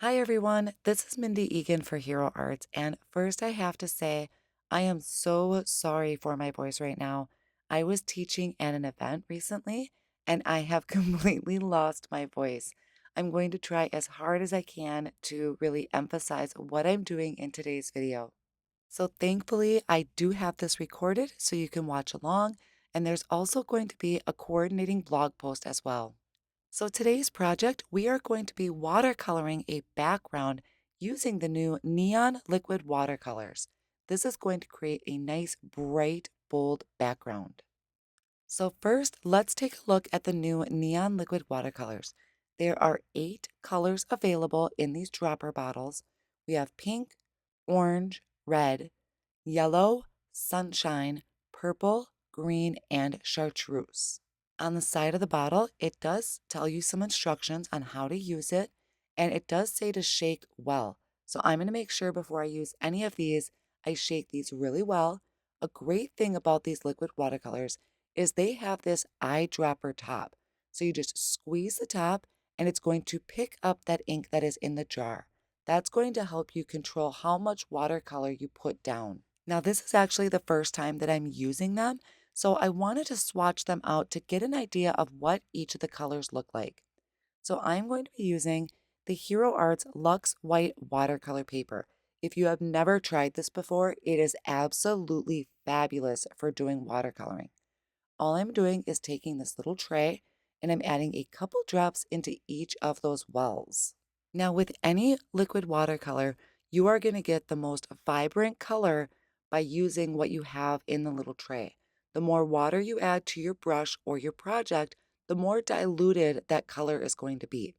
Hi everyone, this is Mindy Egan for Hero Arts, and first I have to say I am so sorry for my voice right now. I was teaching at an event recently and I have completely lost my voice. I'm going to try as hard as I can to really emphasize what I'm doing in today's video. So thankfully, I do have this recorded so you can watch along, and there's also going to be a coordinating blog post as well. So today's project, we are going to be watercoloring a background using the new neon liquid watercolors. This is going to create a nice, bright, bold background. So first, let's take a look at the new neon liquid watercolors. There are 8 colors available in these dropper bottles. We have pink, orange, red, yellow, sunshine, purple, green, and chartreuse. On the side of the bottle, it does tell you some instructions on how to use it, and it does say to shake well. So I'm going to make sure before I use any of these, I shake these really well. A great thing about these liquid watercolors is they have this eyedropper top. So you just squeeze the top and it's going to pick up that ink that is in the jar. That's going to help you control how much watercolor you put down. Now, this is actually the first time that I'm using them, so I wanted to swatch them out to get an idea of what each of the colors look like. So I'm going to be using the Hero Arts Luxe White Watercolor Paper. If you have never tried this before, it is absolutely fabulous for doing watercoloring. All I'm doing is taking this little tray and I'm adding a couple drops into each of those wells. Now, with any liquid watercolor, you are going to get the most vibrant color by using what you have in the little tray. The more water you add to your brush or your project, the more diluted that color is going to be.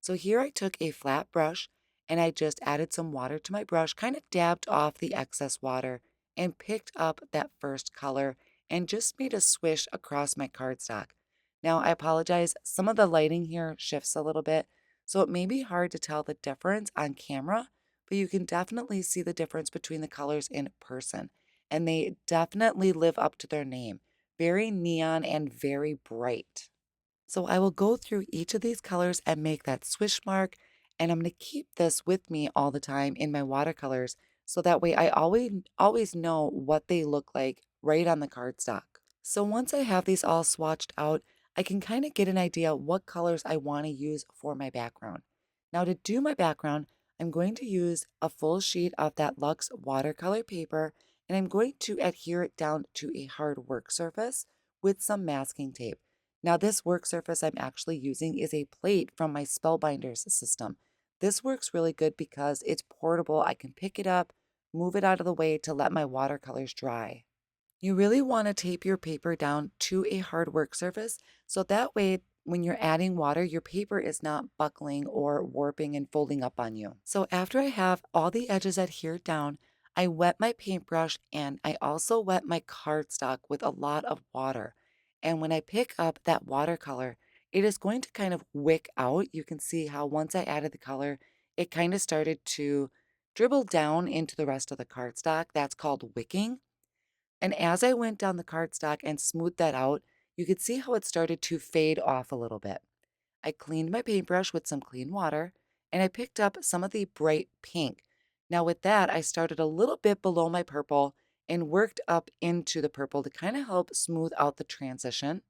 So here I took a flat brush and I just added some water to my brush, kind of dabbed off the excess water and picked up that first color and just made a swish across my cardstock. Now I apologize, some of the lighting here shifts a little bit, so it may be hard to tell the difference on camera, but you can definitely see the difference between the colors in person. And they definitely live up to their name. Very neon and very bright. So I will go through each of these colors and make that swish mark. And I'm going to keep this with me all the time in my watercolors. So that way I always know what they look like right on the cardstock. So once I have these all swatched out, I can kind of get an idea what colors I want to use for my background. Now to do my background, I'm going to use a full sheet of that Luxe watercolor paper and I'm going to adhere it down to a hard work surface with some masking tape. Now this work surface I'm actually using is a plate from my Spellbinders system. This works really good because it's portable. I can pick it up, move it out of the way to let my watercolors dry. You really want to tape your paper down to a hard work surface so that way when you're adding water, your paper is not buckling or warping and folding up on you. So after I have all the edges adhered down, I wet my paintbrush and I also wet my cardstock with a lot of water. And when I pick up that watercolor, it is going to kind of wick out. You can see how once I added the color, it kind of started to dribble down into the rest of the cardstock. That's called wicking. And as I went down the cardstock and smoothed that out, you could see how it started to fade off a little bit. I cleaned my paintbrush with some clean water and I picked up some of the bright pink. Now, with that, I started a little bit below my purple and worked up into the purple to kind of help smooth out the transition.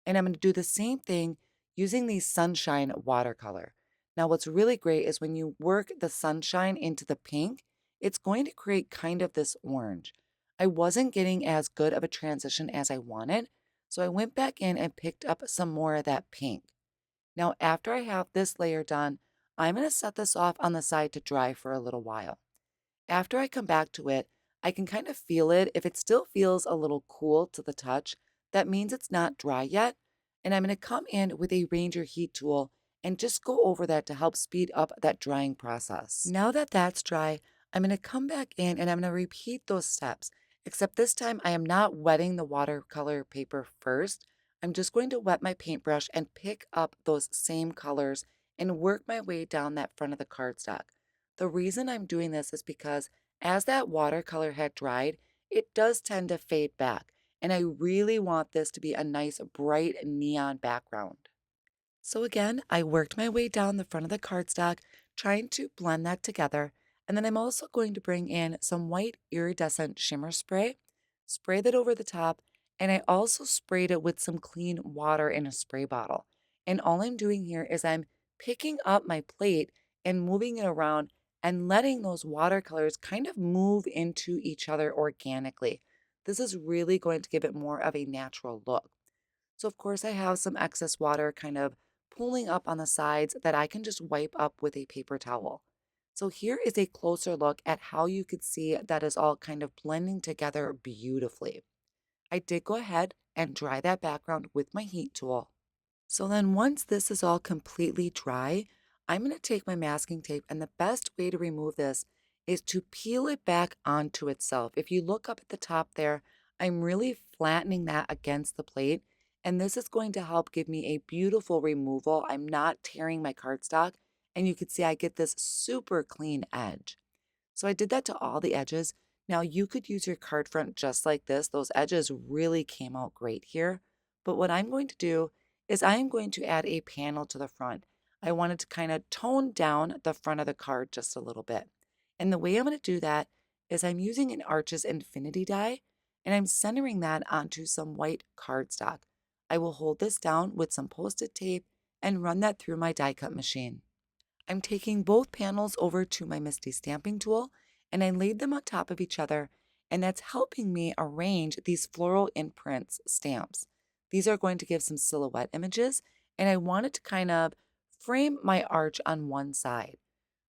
And I'm going to do the same thing using the Sunshine watercolor. Now, what's really great is when you work the sunshine into the pink, it's going to create kind of this orange. I wasn't getting as good of a transition as I wanted, so I went back in and picked up some more of that pink. Now, after I have this layer done, I'm going to set this off on the side to dry for a little while. After I come back to it, I can kind of feel it. If it still feels a little cool to the touch, that means it's not dry yet. And I'm going to come in with a Ranger heat tool and just go over that to help speed up that drying process. Now that that's dry, I'm going to come back in and I'm going to repeat those steps, except this time I am not wetting the watercolor paper first. I'm just going to wet my paintbrush and pick up those same colors and work my way down that front of the cardstock. The reason I'm doing this is because as that watercolor had dried, it does tend to fade back, and I really want this to be a nice bright neon background. So again, I worked my way down the front of the cardstock, trying to blend that together. And then I'm also going to bring in some white iridescent shimmer spray, spray that over the top, and I also sprayed it with some clean water in a spray bottle. And all I'm doing here is I'm picking up my plate and moving it around and letting those watercolors kind of move into each other organically. This is really going to give it more of a natural look. So, of course, I have some excess water kind of pooling up on the sides that I can just wipe up with a paper towel. So, here is a closer look at how you could see that is all kind of blending together beautifully. I did go ahead and dry that background with my heat tool. So then once this is all completely dry, I'm going to take my masking tape, and the best way to remove this is to peel it back onto itself. If you look up at the top there, I'm really flattening that against the plate, and this is going to help give me a beautiful removal. I'm not tearing my cardstock, and you can see I get this super clean edge. So I did that to all the edges. Now you could use your card front just like this. Those edges really came out great here. But what I'm going to do is I'm going to add a panel to the front. I wanted to kind of tone down the front of the card just a little bit. And the way I'm going to do that is I'm using an Arches Infinity die and I'm centering that onto some white cardstock. I will hold this down with some Post-it tape and run that through my die cut machine. I'm taking both panels over to my Misty stamping tool and I laid them on top of each other, and that's helping me arrange these floral imprints stamps. These are going to give some silhouette images, and I wanted to kind of frame my arch on one side.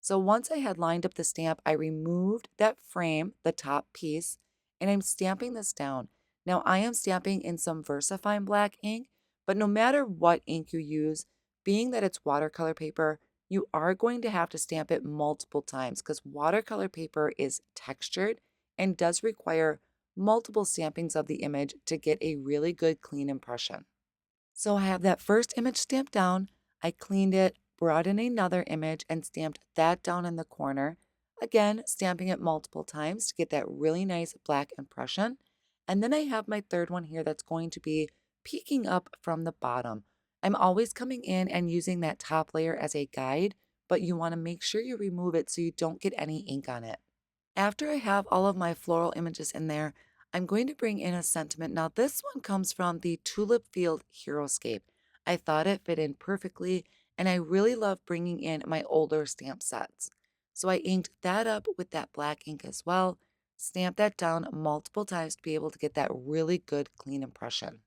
So once I had lined up the stamp, I removed that frame, the top piece, and I'm stamping this down. Now I am stamping in some VersaFine black ink, but no matter what ink you use, being that it's watercolor paper, you are going to have to stamp it multiple times because watercolor paper is textured and does require multiple stampings of the image to get a really good clean impression. So I have that first image stamped down. I cleaned it, brought in another image and stamped that down in the corner. Again, stamping it multiple times to get that really nice black impression. And then I have my third one here that's going to be peeking up from the bottom. I'm always coming in and using that top layer as a guide, but you want to make sure you remove it so you don't get any ink on it. After I have all of my floral images in there, I'm going to bring in a sentiment. Now, this one comes from the Tulip Field HeroScape. I thought it fit in perfectly, and I really love bringing in my older stamp sets. So I inked that up with that black ink as well, stamped that down multiple times to be able to get that really good clean impression.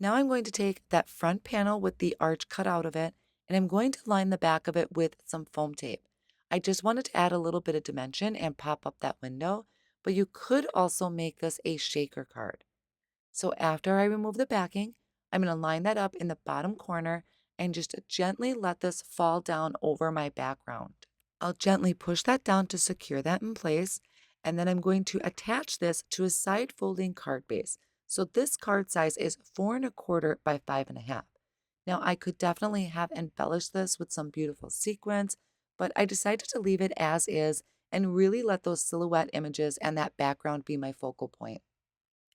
Now I'm going to take that front panel with the arch cut out of it, and I'm going to line the back of it with some foam tape. I just wanted to add a little bit of dimension and pop up that window, but you could also make this a shaker card. So after I remove the backing, I'm going to line that up in the bottom corner and just gently let this fall down over my background. I'll gently push that down to secure that in place, and then I'm going to attach this to a side folding card base. So this card size is 4¼ by 5½. Now I could definitely have embellished this with some beautiful sequins, but I decided to leave it as is and really let those silhouette images and that background be my focal point.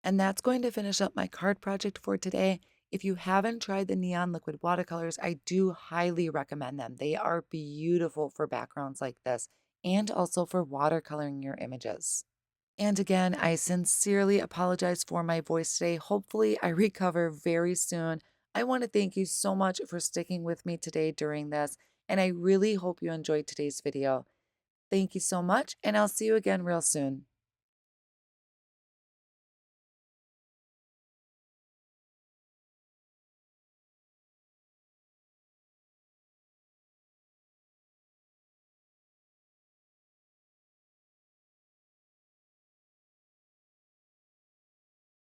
And that's going to finish up my card project for today. If you haven't tried the neon liquid watercolors, I do highly recommend them. They are beautiful for backgrounds like this and also for watercoloring your images. And again, I sincerely apologize for my voice today. Hopefully, I recover very soon. I want to thank you so much for sticking with me today during this, and I really hope you enjoyed today's video. Thank you so much, and I'll see you again real soon.